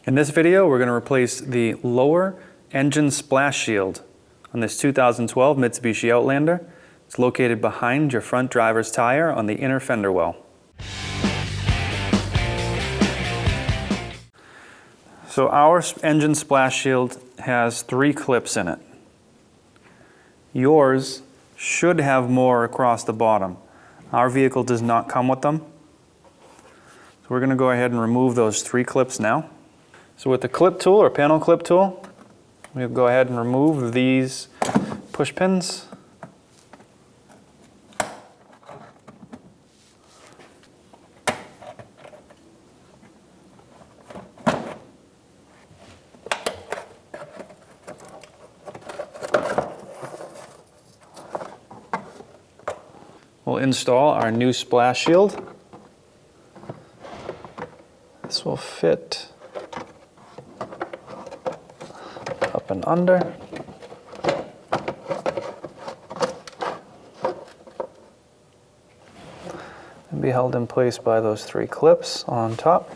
In this video, we're going to replace the lower engine splash shield on this 2012 Mitsubishi Outlander. It's located behind your front driver's tire on the inner fender well. So our engine splash shield has 3 clips in it. Yours should have more across the bottom. Our vehicle does not come with them. So we're going to go ahead and remove those 3 clips now. So with the clip tool or panel clip tool, we'll go ahead and remove these push pins. We'll install our new splash shield. This will fit up and under. And be held in place by those 3 clips on top.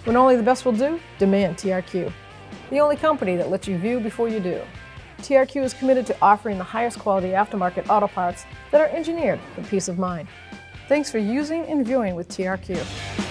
When only the best will do, demand TRQ. The only company that lets you view before you do. TRQ is committed to offering the highest quality aftermarket auto parts that are engineered for peace of mind. Thanks for using and viewing with TRQ.